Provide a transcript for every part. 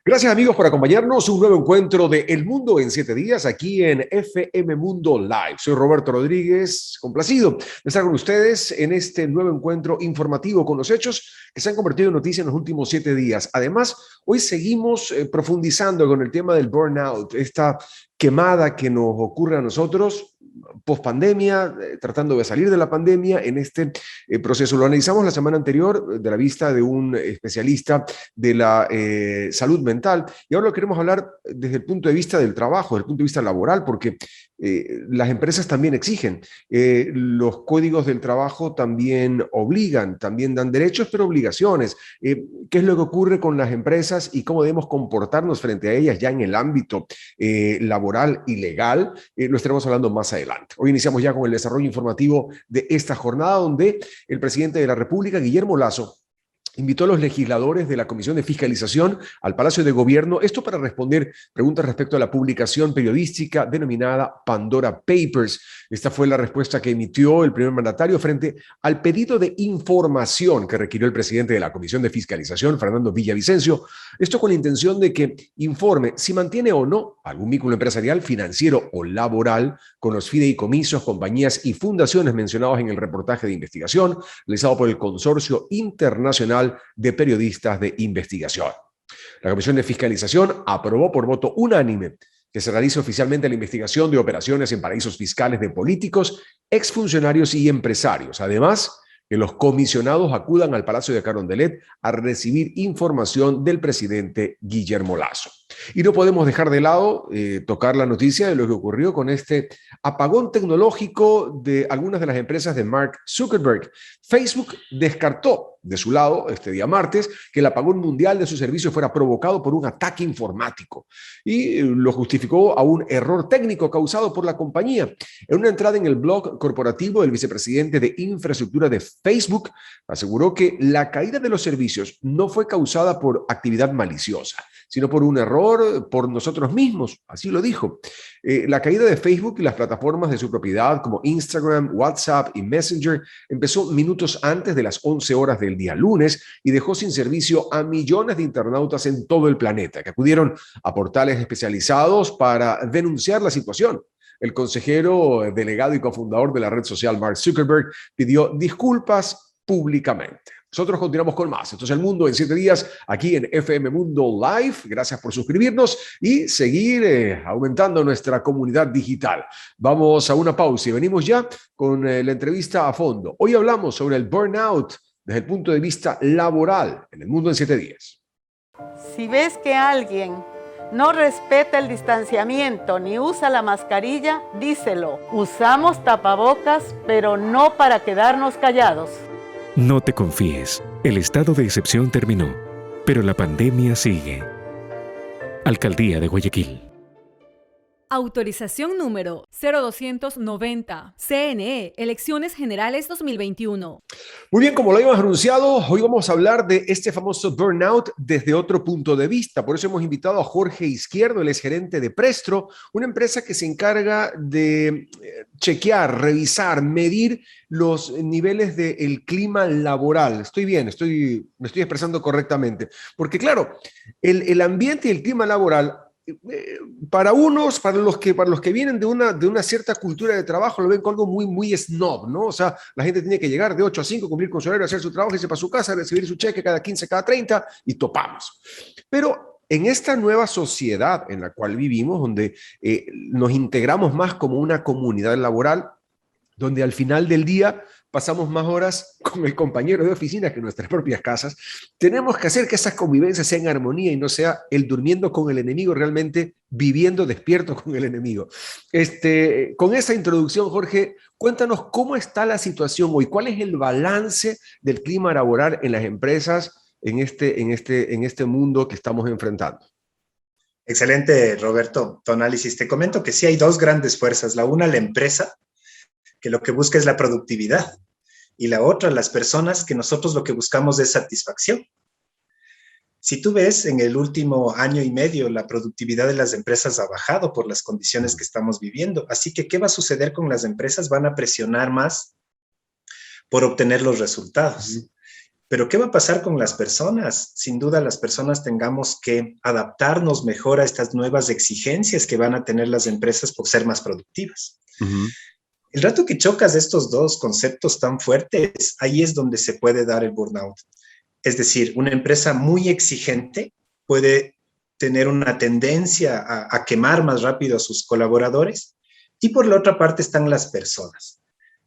Gracias amigos por acompañarnos. Un nuevo encuentro de El Mundo en 7 días aquí en FM Mundo Live. Soy Roberto Rodríguez, complacido de estar con ustedes en este nuevo encuentro informativo con los hechos que se han convertido en noticia en los últimos 7 días. Además, hoy seguimos profundizando con el tema del burnout, esta quemada que nos ocurre a nosotros post pandemia, tratando de salir de la pandemia en este proceso. Lo analizamos la semana anterior de la vista de un especialista de la salud mental y ahora lo queremos hablar desde el punto de vista del trabajo, desde el punto de vista laboral, porque las empresas también exigen. Los códigos del trabajo también obligan, también dan derechos, pero obligaciones. ¿Qué es lo que ocurre con las empresas y cómo debemos comportarnos frente a ellas ya en el ámbito laboral y legal? Lo estaremos hablando más adelante. Hoy iniciamos ya con el desarrollo informativo de esta jornada, donde el presidente de la República, Guillermo Lasso, invitó a los legisladores de la Comisión de Fiscalización al Palacio de Gobierno, esto para responder preguntas respecto a la publicación periodística denominada Pandora Papers. Esta fue la respuesta que emitió el primer mandatario frente al pedido de información que requirió el presidente de la Comisión de Fiscalización, Fernando Villavicencio, esto con la intención de que informe si mantiene o no algún vínculo empresarial, financiero o laboral con los fideicomisos, compañías y fundaciones mencionados en el reportaje de investigación realizado por el Consorcio Internacional de Periodistas de Investigación. La Comisión de Fiscalización aprobó por voto unánime que se realice oficialmente la investigación de operaciones en paraísos fiscales de políticos, exfuncionarios y empresarios. Además, que los comisionados acudan al Palacio de Carondelet a recibir información del presidente Guillermo Lasso. Y no podemos dejar de lado tocar la noticia de lo que ocurrió con este apagón tecnológico de algunas de las empresas de Mark Zuckerberg. Facebook descartó de su lado este día martes que el apagón mundial de su servicio fuera provocado por un ataque informático y lo justificó a un error técnico causado por la compañía. En una entrada en el blog corporativo, el vicepresidente de infraestructura de Facebook aseguró que la caída de los servicios no fue causada por actividad maliciosa, sino por un error por nosotros mismos, así lo dijo. La caída de Facebook y las plataformas de su propiedad como Instagram, WhatsApp y Messenger empezó minutos antes de las 11 horas del día lunes y dejó sin servicio a millones de internautas en todo el planeta que acudieron a portales especializados para denunciar la situación. El consejero delegado y cofundador de la red social Mark Zuckerberg pidió disculpas públicamente. Nosotros continuamos con más. Esto es El Mundo en 7 días, aquí en FM Mundo Live. Gracias por suscribirnos y seguir aumentando nuestra comunidad digital. Vamos a una pausa y venimos ya con la entrevista a fondo. Hoy hablamos sobre el burnout desde el punto de vista laboral en El Mundo en 7 días. Si ves que alguien no respeta el distanciamiento ni usa la mascarilla, díselo. Usamos tapabocas, pero no para quedarnos callados. No te confíes, el estado de excepción terminó, pero la pandemia sigue. Alcaldía de Guayaquil. Autorización número 0290. CNE, Elecciones Generales 2021. Muy bien, como lo habíamos anunciado, hoy vamos a hablar de este famoso burnout desde otro punto de vista. Por eso hemos invitado a Jorge Izquierdo, él es gerente de Prestro, una empresa que se encarga de chequear, revisar, medir los niveles del clima laboral. Estoy bien, me estoy expresando correctamente. Porque claro, el ambiente y el clima laboral para unos, para los que vienen de una cierta cultura de trabajo, lo ven como algo muy snob, ¿no? O sea, la gente tiene que llegar de 8 a 5, cumplir con su horario, hacer su trabajo, irse para su casa, recibir su cheque cada 15, cada 30 y topamos. Pero en esta nueva sociedad en la cual vivimos, donde nos integramos más como una comunidad laboral, donde al final del día pasamos más horas con el compañero de oficina que en nuestras propias casas, tenemos que hacer que esa convivencia sea en armonía y no sea el durmiendo con el enemigo, realmente viviendo despierto con el enemigo. Con esa introducción, Jorge, cuéntanos cómo está la situación hoy, cuál es el balance del clima laboral en las empresas en este mundo que estamos enfrentando. Excelente, Roberto, tu análisis. Te comento que sí hay dos grandes fuerzas. La una, la empresa, que lo que busca es la productividad, y la otra, las personas, que nosotros lo que buscamos es satisfacción. Si tú ves, en el último año y medio, la productividad de las empresas ha bajado por las condiciones que estamos viviendo. Así que, ¿qué va a suceder con las empresas? Van a presionar más por obtener los resultados. Pero ¿qué va a pasar con las personas? Sin duda, las personas tengamos que adaptarnos mejor a estas nuevas exigencias que van a tener las empresas por ser más productivas. Ujú. El rato que chocas estos dos conceptos tan fuertes, ahí es donde se puede dar el burnout. Es decir, una empresa muy exigente puede tener una tendencia a quemar más rápido a sus colaboradores, y por la otra parte están las personas.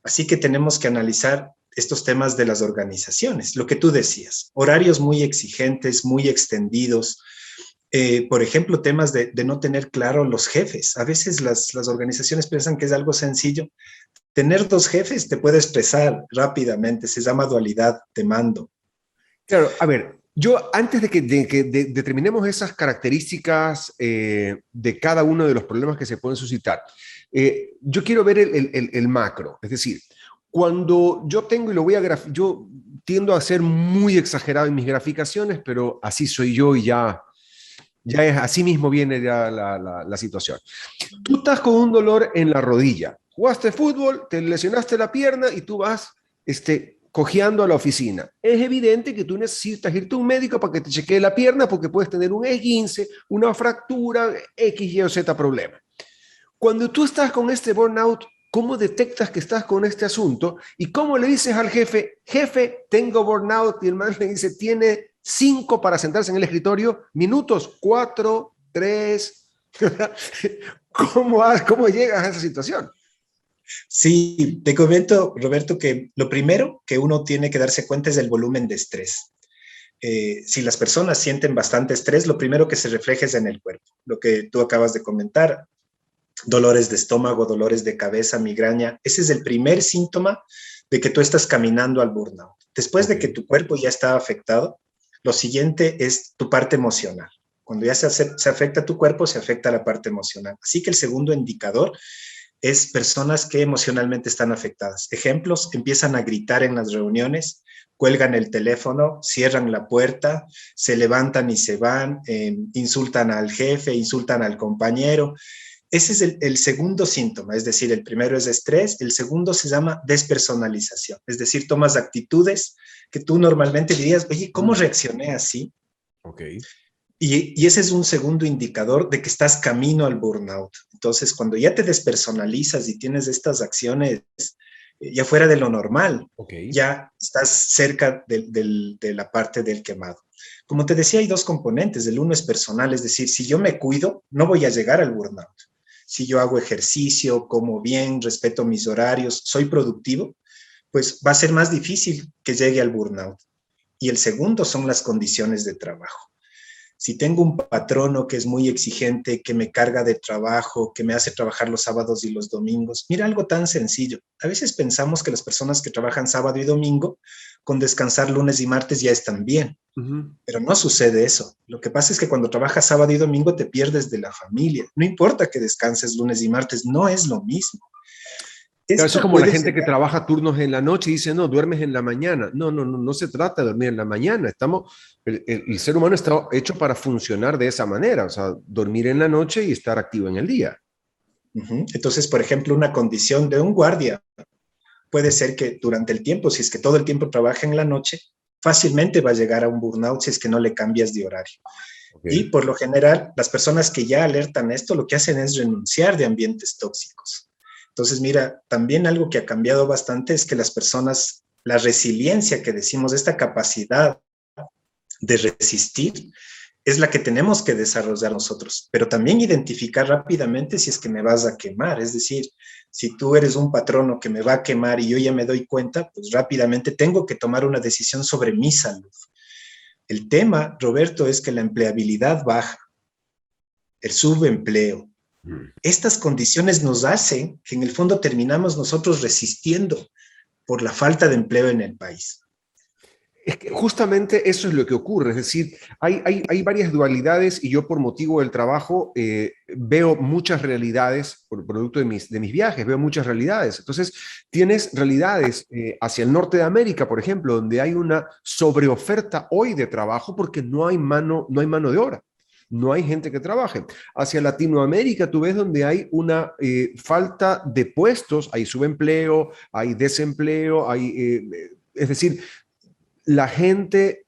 Así que tenemos que analizar estos temas de las organizaciones, lo que tú decías, horarios muy exigentes, muy extendidos, por ejemplo, temas de no tener claro los jefes. A veces las organizaciones piensan que es algo sencillo. Tener dos jefes te puede estresar rápidamente, se llama dualidad de mando. Claro, a ver, yo antes de que determinemos esas características de cada uno de los problemas que se pueden suscitar, yo quiero ver el macro, es decir, cuando yo tengo, y lo voy a yo tiendo a ser muy exagerado en mis graficaciones, pero así soy yo y ya es así mismo viene ya la situación. Tú estás con un dolor en la rodilla, jugaste fútbol, te lesionaste la pierna y tú vas cojeando a la oficina. Es evidente que tú necesitas irte a un médico para que te chequee la pierna porque puedes tener un esguince, una fractura, X, Y o Z problema. Cuando tú estás con este burnout, ¿cómo detectas que estás con este asunto? ¿Y cómo le dices al jefe, jefe, tengo burnout? Y el man le dice, tiene 5 para sentarse en el escritorio, minutos, 4, 3. ¿Cómo llegas a esa situación? Sí, te comento, Roberto, que lo primero que uno tiene que darse cuenta es el volumen de estrés. Si las personas sienten bastante estrés, lo primero que se refleja es en el cuerpo. Lo que tú acabas de comentar, dolores de estómago, dolores de cabeza, migraña, ese es el primer síntoma de que tú estás caminando al burnout. Después de que tu cuerpo ya está afectado, lo siguiente es tu parte emocional. Cuando ya se afecta tu cuerpo, se afecta la parte emocional. Así que el segundo indicador es personas que emocionalmente están afectadas. Ejemplos, empiezan a gritar en las reuniones, cuelgan el teléfono, cierran la puerta, se levantan y se van, insultan al jefe, insultan al compañero. Ese es el segundo síntoma, es decir, el primero es estrés, el segundo se llama despersonalización, es decir, tomas actitudes que tú normalmente dirías, oye, ¿cómo reaccioné así? Ok. Y ese es un segundo indicador de que estás camino al burnout. Entonces, cuando ya te despersonalizas y tienes estas acciones ya fuera de lo normal, Okay. ya estás cerca de la parte del quemado. Como te decía, hay dos componentes. El uno es personal, es decir, si yo me cuido, no voy a llegar al burnout. Si yo hago ejercicio, como bien, respeto mis horarios, soy productivo, pues va a ser más difícil que llegue al burnout. Y el segundo son las condiciones de trabajo. Si tengo un patrono que es muy exigente, que me carga de trabajo, que me hace trabajar los sábados y los domingos, mira algo tan sencillo. A veces pensamos que las personas que trabajan sábado y domingo, con descansar lunes y martes ya están bien, pero no sucede eso. Lo que pasa es que cuando trabajas sábado y domingo te pierdes de la familia. No importa que descanses lunes y martes, no es lo mismo. Claro, eso es como la gente que Llegar... trabaja turnos en la noche y dice, no, duermes en la mañana. No se trata de dormir en la mañana. El ser humano está hecho para funcionar de esa manera, o sea, dormir en la noche y estar activo en el día. Entonces, por ejemplo, una condición de un guardia puede ser que durante el tiempo, si es que todo el tiempo trabaja en la noche, fácilmente va a llegar a un burnout si es que no le cambias de horario. Okay. Y por lo general, las personas que ya alertan esto, lo que hacen es renunciar de ambientes tóxicos. Entonces, mira, también algo que ha cambiado bastante es que las personas, la resiliencia que decimos, esta capacidad de resistir, es la que tenemos que desarrollar nosotros, pero también identificar rápidamente si es que me vas a quemar. Es decir, si tú eres un patrono que me va a quemar y yo ya me doy cuenta, pues rápidamente tengo que tomar una decisión sobre mi salud. El tema, Roberto, es que la empleabilidad baja, el subempleo. Estas condiciones nos hacen que en el fondo terminamos nosotros resistiendo por la falta de empleo en el país. Es que justamente eso es lo que ocurre, es decir, hay varias dualidades y yo por motivo del trabajo veo muchas realidades, por producto de mis viajes, veo muchas realidades. Entonces, tienes realidades hacia el norte de América, por ejemplo, donde hay una sobreoferta hoy de trabajo porque no hay mano de obra. No hay gente que trabaje. Hacia Latinoamérica tú ves donde hay una falta de puestos, hay subempleo, hay desempleo, es decir, la gente,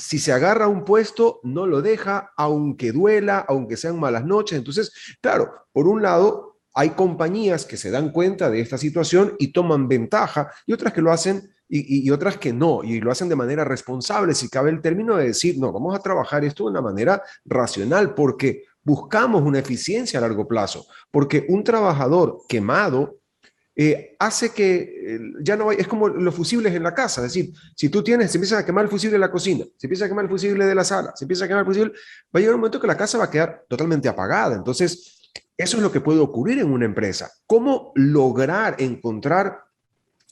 si se agarra a un puesto, no lo deja, aunque duela, aunque sean malas noches. Entonces, claro, por un lado, hay compañías que se dan cuenta de esta situación y toman ventaja, y otras que lo hacen y otras que no, y lo hacen de manera responsable, si cabe el término de decir, no, vamos a trabajar esto de una manera racional, porque buscamos una eficiencia a largo plazo, porque un trabajador quemado hace que ya no hay, es como los fusibles en la casa, es decir, si tú tienes, se empieza a quemar el fusible de la cocina, se empieza a quemar el fusible de la sala, se empieza a quemar el fusible, va a llegar un momento que la casa va a quedar totalmente apagada. Entonces, eso es lo que puede ocurrir en una empresa. ¿Cómo lograr encontrar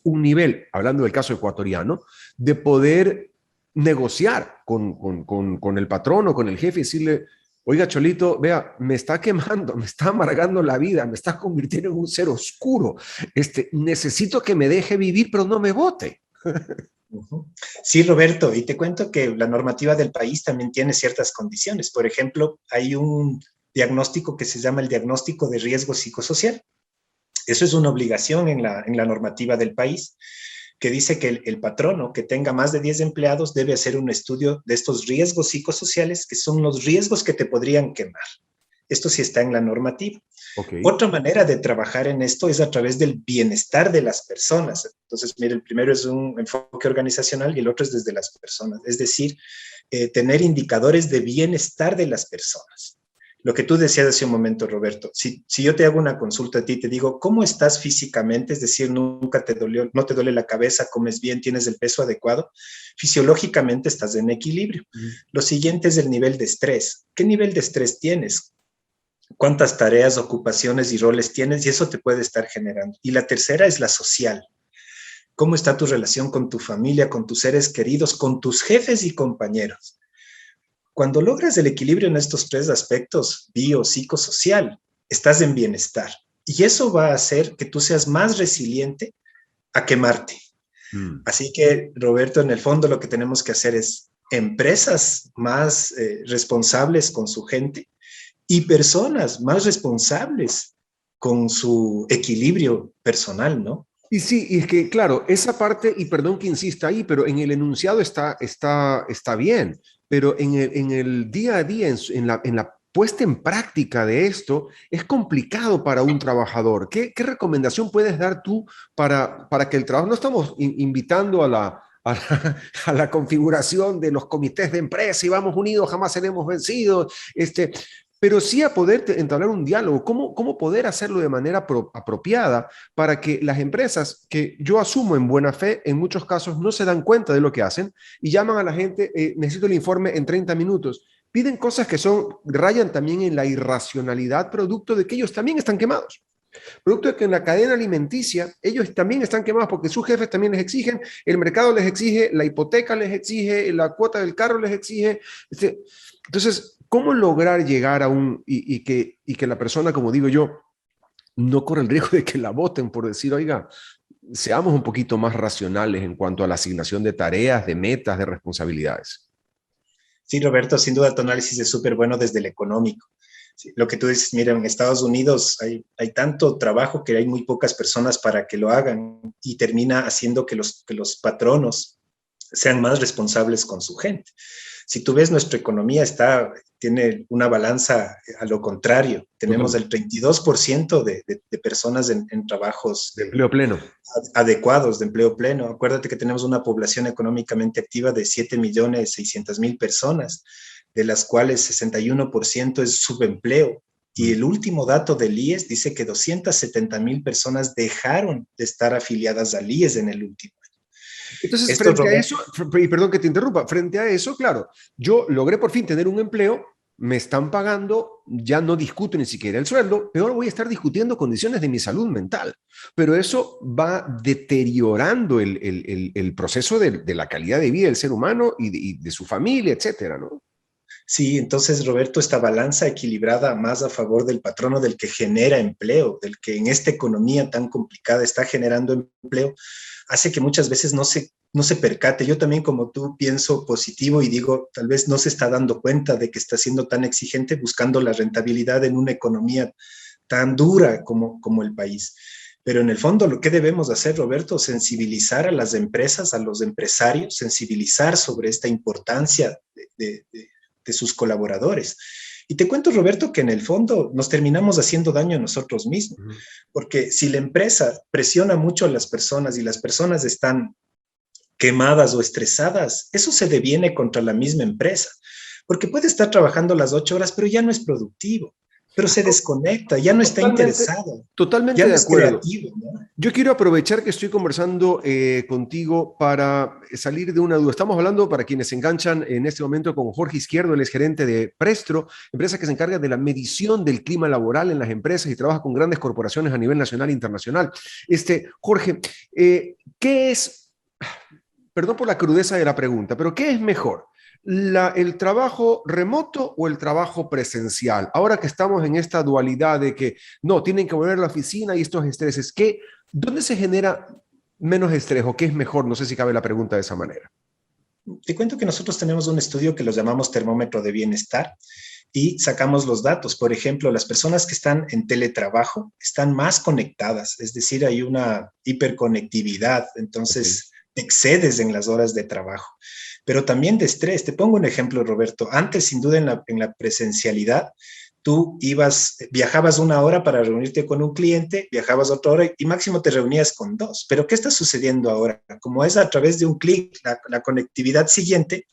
un nivel, hablando del caso ecuatoriano, de poder negociar con el patrón o con el jefe y decirle, oiga, Cholito, vea, me está quemando, me está amargando la vida, me está convirtiendo en un ser oscuro. Necesito que me deje vivir, pero no me vote. Sí, Roberto, y te cuento que la normativa del país también tiene ciertas condiciones. Por ejemplo, hay un diagnóstico que se llama el diagnóstico de riesgo psicosocial. Eso es una obligación en la normativa del país, que dice que el patrono que tenga más de 10 empleados debe hacer un estudio de estos riesgos psicosociales, que son los riesgos que te podrían quemar. Esto sí está en la normativa. Okay. Otra manera de trabajar en esto es a través del bienestar de las personas. Entonces, mire, el primero es un enfoque organizacional y el otro es desde las personas. Es decir, tener indicadores de bienestar de las personas. Lo que tú decías hace un momento, Roberto, si yo te hago una consulta a ti, te digo, ¿cómo estás físicamente? Es decir, nunca te dolió, no te duele la cabeza, comes bien, tienes el peso adecuado. Fisiológicamente estás en equilibrio. Lo siguiente es el nivel de estrés. ¿Qué nivel de estrés tienes? ¿Cuántas tareas, ocupaciones y roles tienes? Y eso te puede estar generando. Y la tercera es la social. ¿Cómo está tu relación con tu familia, con tus seres queridos, con tus jefes y compañeros? Cuando logras el equilibrio en estos tres aspectos, bio, psicosocial, estás en bienestar. Y eso va a hacer que tú seas más resiliente a quemarte. Así que, Roberto, en el fondo lo que tenemos que hacer es empresas más responsables con su gente y personas más responsables con su equilibrio personal, ¿no? Y sí, y es que, claro, esa parte, y perdón que insista ahí, pero en el enunciado está bien, pero en el día a día, en la puesta en práctica de esto, es complicado para un trabajador. ¿Qué recomendación puedes dar tú para que el trabajo, no estamos invitando a la configuración de los comités de empresa y vamos unidos, jamás seremos vencidos, pero sí a poder entablar un diálogo, cómo poder hacerlo de manera apropiada para que las empresas, que yo asumo en buena fe, en muchos casos no se dan cuenta de lo que hacen y llaman a la gente, necesito el informe en 30 minutos. Piden cosas que rayan también en la irracionalidad, producto de que ellos también están quemados. Producto de que en la cadena alimenticia ellos también están quemados porque sus jefes también les exigen, el mercado les exige, la hipoteca les exige, la cuota del carro les exige. Entonces, ¿cómo lograr llegar a y que la persona, como digo yo, no corre el riesgo de que la voten por decir, oiga, seamos un poquito más racionales en cuanto a la asignación de tareas, de metas, de responsabilidades? Sí, Roberto, sin duda tu análisis es súper bueno desde el económico. Sí, lo que tú dices, mira, en Estados Unidos hay tanto trabajo que hay muy pocas personas para que lo hagan y termina haciendo que los patronos sean más responsables con su gente. Si tú ves, nuestra economía tiene una balanza a lo contrario. Tenemos el 32% de personas en trabajos de empleo pleno. Adecuados, de empleo pleno. Acuérdate que tenemos una población económicamente activa de 7.600.000 personas, de las cuales 61% es subempleo. Y el último dato del IES dice que 270.000 personas dejaron de estar afiliadas al IES en el último año. Entonces, frente a eso, y perdón que te interrumpa, frente a eso, claro, yo logré por fin tener un empleo, me están pagando, ya no discuto ni siquiera el sueldo, peor voy a estar discutiendo condiciones de mi salud mental. Pero eso va deteriorando el proceso de la calidad de vida del ser humano y de su familia, etcétera, ¿no? Sí, entonces, Roberto, esta balanza equilibrada más a favor del patrono, del que genera empleo, del que en esta economía tan complicada está generando empleo, hace que muchas veces no se percate. Yo también, como tú, pienso positivo y digo, tal vez no se está dando cuenta de que está siendo tan exigente buscando la rentabilidad en una economía tan dura como el país. Pero en el fondo, lo que debemos hacer, Roberto, sensibilizar a las empresas, a los empresarios, sensibilizar sobre esta importancia de sus colaboradores. Y te cuento, Roberto, que en el fondo nos terminamos haciendo daño a nosotros mismos, porque si la empresa presiona mucho a las personas y las personas están quemadas o estresadas, eso se deviene contra la misma empresa, porque puede estar trabajando las 8 horas, pero ya no es productivo, pero se desconecta, ya no está interesado, Totalmente ya no de es acuerdo. creativo, ¿no? Yo quiero aprovechar que estoy conversando contigo para salir de una duda. Estamos hablando, para quienes se enganchan en este momento, con Jorge Izquierdo. Él es gerente de Prestro, empresa que se encarga de la medición del clima laboral en las empresas y trabaja con grandes corporaciones a nivel nacional e internacional. Jorge, ¿qué es, perdón por la crudeza de la pregunta, pero qué es mejor? ¿El trabajo remoto o el trabajo presencial? Ahora que estamos en esta dualidad de que no, tienen que volver a la oficina y estos estreses, ¿dónde se genera menos estrés o qué es mejor? No sé si cabe la pregunta de esa manera. Te cuento que nosotros tenemos un estudio que lo llamamos termómetro de bienestar y sacamos los datos. Por ejemplo, las personas que están en teletrabajo están más conectadas, es decir, hay una hiperconectividad, entonces te excedes en las horas de trabajo, pero también de estrés. Te pongo un ejemplo, Roberto. Antes, sin duda, en la presencialidad, tú viajabas 1 hora para reunirte con un cliente, viajabas otra hora y máximo te reunías con 2. Pero ¿qué está sucediendo ahora? Como es a través de un clic, la conectividad siguiente,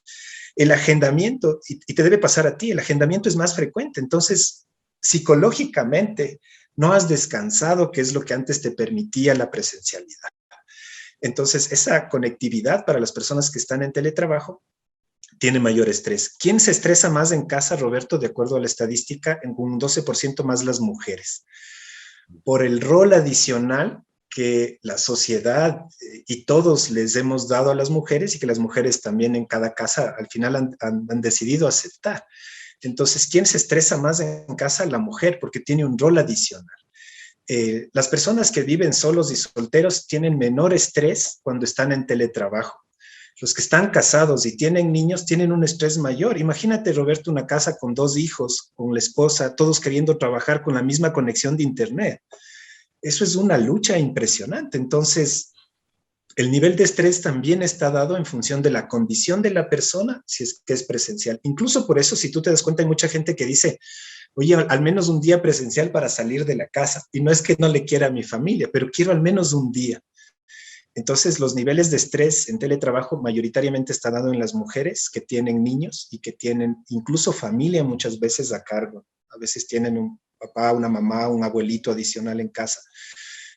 el agendamiento, y te debe pasar a ti, el agendamiento es más frecuente. Entonces, psicológicamente, no has descansado, que es lo que antes te permitía la presencialidad. Entonces, esa conectividad para las personas que están en teletrabajo tiene mayor estrés. ¿Quién se estresa más en casa, Roberto? De acuerdo a la estadística, en un 12% más las mujeres. Por el rol adicional que la sociedad y todos les hemos dado a las mujeres y que las mujeres también en cada casa al final han decidido aceptar. Entonces, ¿quién se estresa más en casa? La mujer, porque tiene un rol adicional. Las personas que viven solos y solteros tienen menor estrés cuando están en teletrabajo. Los que están casados y tienen niños tienen un estrés mayor. Imagínate, Roberto, una casa con 2 hijos, con la esposa, todos queriendo trabajar con la misma conexión de internet. Eso es una lucha impresionante. Entonces, el nivel de estrés también está dado en función de la condición de la persona, si es que es presencial. Incluso por eso, si tú te das cuenta, hay mucha gente que dice, oye, al menos un día presencial para salir de la casa. Y no es que no le quiera a mi familia, pero quiero al menos un día. Entonces, los niveles de estrés en teletrabajo mayoritariamente está dado en las mujeres que tienen niños y que tienen incluso familia muchas veces a cargo. A veces tienen un papá, una mamá, un abuelito adicional en casa.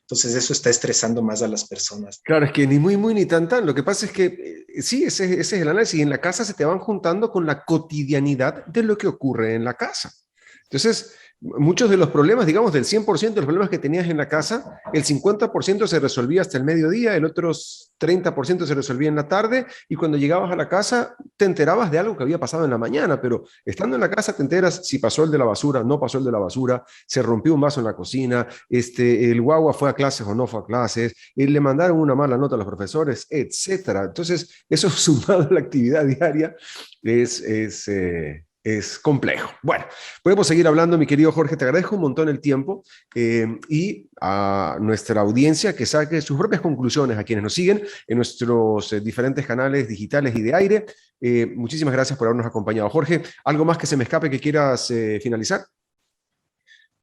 Entonces, eso está estresando más a las personas. Claro, es que ni muy, muy, ni tan, tan. Lo que pasa es que sí, ese es el análisis. En la casa se te van juntando con la cotidianidad de lo que ocurre en la casa. Entonces, muchos de los problemas, digamos, del 100% de los problemas que tenías en la casa, el 50% se resolvía hasta el mediodía, el otro 30% se resolvía en la tarde, y cuando llegabas a la casa te enterabas de algo que había pasado en la mañana, pero estando en la casa te enteras si pasó el de la basura, no pasó el de la basura, se rompió un vaso en la cocina, el guagua fue a clases o no fue a clases, le mandaron una mala nota a los profesores, etcétera. Entonces, eso sumado a la actividad diaria es complejo. Bueno, podemos seguir hablando, mi querido Jorge, te agradezco un montón el tiempo y a nuestra audiencia que saque sus propias conclusiones, a quienes nos siguen en nuestros diferentes canales digitales y de aire. Muchísimas gracias por habernos acompañado. Jorge, ¿algo más que se me escape que quieras finalizar?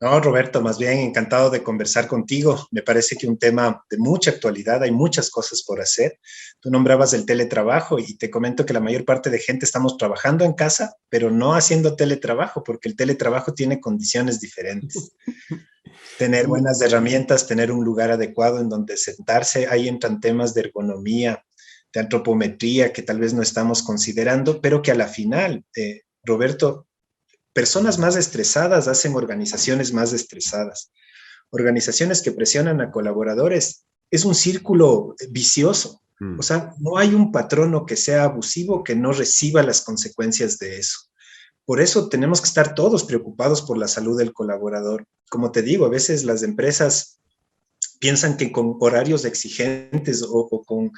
No, Roberto, más bien encantado de conversar contigo. Me parece que un tema de mucha actualidad, hay muchas cosas por hacer. Tú nombrabas el teletrabajo y te comento que la mayor parte de gente estamos trabajando en casa, pero no haciendo teletrabajo, porque el teletrabajo tiene condiciones diferentes. Tener buenas herramientas, tener un lugar adecuado en donde sentarse, ahí entran temas de ergonomía, de antropometría que tal vez no estamos considerando, pero que a la final, Roberto, personas más estresadas hacen organizaciones más estresadas. Organizaciones que presionan a colaboradores es un círculo vicioso. O sea, no hay un patrono que sea abusivo que no reciba las consecuencias de eso. Por eso tenemos que estar todos preocupados por la salud del colaborador. Como te digo, a veces las empresas piensan que con horarios exigentes o con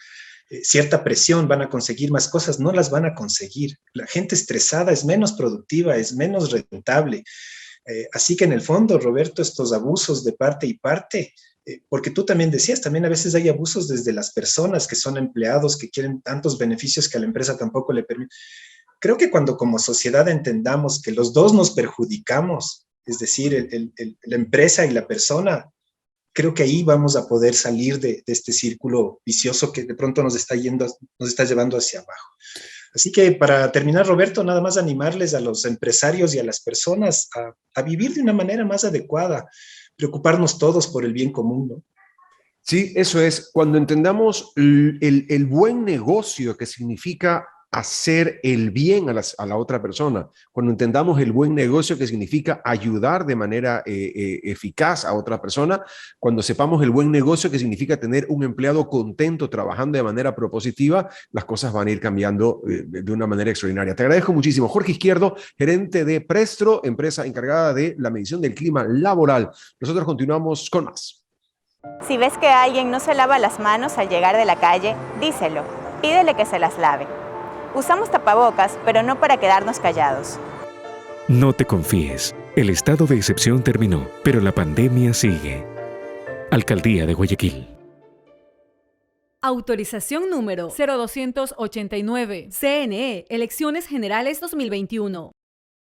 cierta presión van a conseguir más cosas, no las van a conseguir. La gente estresada es menos productiva, es menos rentable. Así que en el fondo, Roberto, estos abusos de parte y parte, porque tú también decías, también a veces hay abusos desde las personas que son empleados, que quieren tantos beneficios que a la empresa tampoco le permite. Creo que cuando como sociedad entendamos que los dos nos perjudicamos, es decir, la empresa y la persona, creo que ahí vamos a poder salir de este círculo vicioso que de pronto nos está llevando hacia abajo. Así que para terminar, Roberto, nada más animarles a los empresarios y a las personas a vivir de una manera más adecuada, preocuparnos todos por el bien común, ¿no? Sí, eso es. Cuando entendamos el buen negocio que significa hacer el bien a la otra persona, cuando entendamos el buen negocio que significa ayudar de manera eficaz a otra persona, cuando sepamos el buen negocio que significa tener un empleado contento trabajando de manera propositiva, las cosas van a ir cambiando de una manera extraordinaria. Te agradezco muchísimo. Jorge Izquierdo, gerente de Prestro, empresa encargada de la medición del clima laboral. Nosotros continuamos con más. Si ves que alguien no se lava las manos al llegar de la calle, díselo. Pídele que se las lave. Usamos tapabocas, pero no para quedarnos callados. No te confíes. El estado de excepción terminó, pero la pandemia sigue. Alcaldía de Guayaquil. Autorización número 0289. CNE, Elecciones Generales 2021.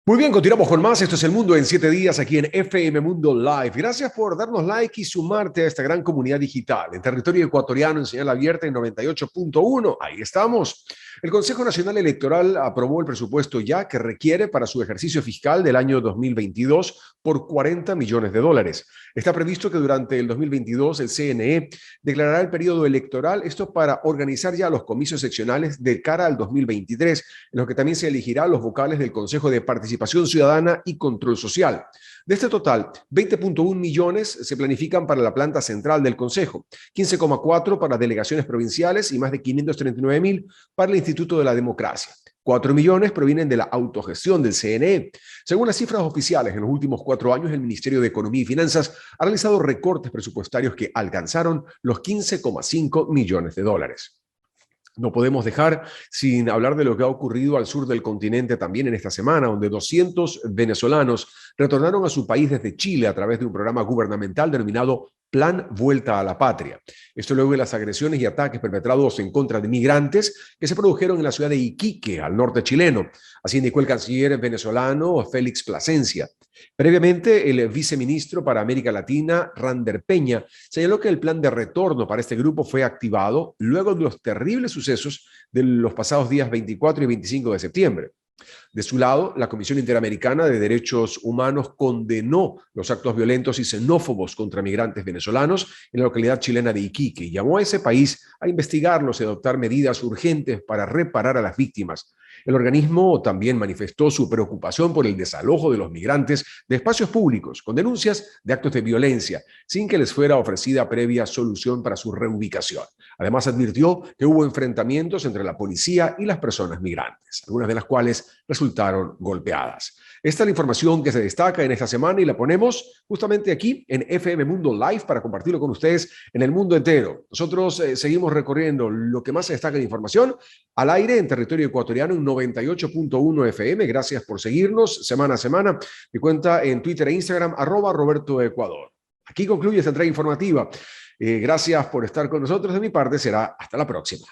Muy bien, continuamos con más. Esto es El Mundo en 7 días aquí en FM Mundo Live. Gracias por darnos like y sumarte a esta gran comunidad digital. En territorio ecuatoriano, en señal abierta en 98.1. Ahí estamos. El Consejo Nacional Electoral aprobó el presupuesto ya que requiere para su ejercicio fiscal del año 2022 por $40 millones. Está previsto que durante el 2022 el CNE declarará el periodo electoral, esto para organizar ya los comicios seccionales de cara al 2023, en los que también se elegirá los vocales del Consejo de Participación Ciudadana y Control Social. De este total, 20.1 millones se planifican para la planta central del Consejo, 15,4 para delegaciones provinciales y más de 539.000 para el Instituto de la Democracia. 4 millones provienen de la autogestión del CNE. Según las cifras oficiales, en los últimos 4 años el Ministerio de Economía y Finanzas ha realizado recortes presupuestarios que alcanzaron los $15,5 millones. No podemos dejar sin hablar de lo que ha ocurrido al sur del continente también en esta semana, donde 200 venezolanos retornaron a su país desde Chile a través de un programa gubernamental denominado Plan Vuelta a la Patria. Esto luego de las agresiones y ataques perpetrados en contra de migrantes que se produjeron en la ciudad de Iquique, al norte chileno. Así indicó el canciller venezolano Félix Plasencia. Previamente, el viceministro para América Latina, Rander Peña, señaló que el plan de retorno para este grupo fue activado luego de los terribles sucesos de los pasados días 24 y 25 de septiembre. De su lado, la Comisión Interamericana de Derechos Humanos condenó los actos violentos y xenófobos contra migrantes venezolanos en la localidad chilena de Iquique y llamó a ese país a investigarlos y adoptar medidas urgentes para reparar a las víctimas. El organismo también manifestó su preocupación por el desalojo de los migrantes de espacios públicos con denuncias de actos de violencia, sin que les fuera ofrecida previa solución para su reubicación. Además, advirtió que hubo enfrentamientos entre la policía y las personas migrantes, algunas de las cuales resultaron golpeadas. Esta es la información que se destaca en esta semana y la ponemos justamente aquí en FM Mundo Live para compartirlo con ustedes en el mundo entero. Nosotros seguimos recorriendo lo que más se destaca de información al aire en territorio ecuatoriano en 98.1 FM. Gracias por seguirnos semana a semana. Mi cuenta en Twitter e Instagram, @RobertoEcuador. Aquí concluye esta entrega informativa. Gracias por estar con nosotros. De mi parte será hasta la próxima.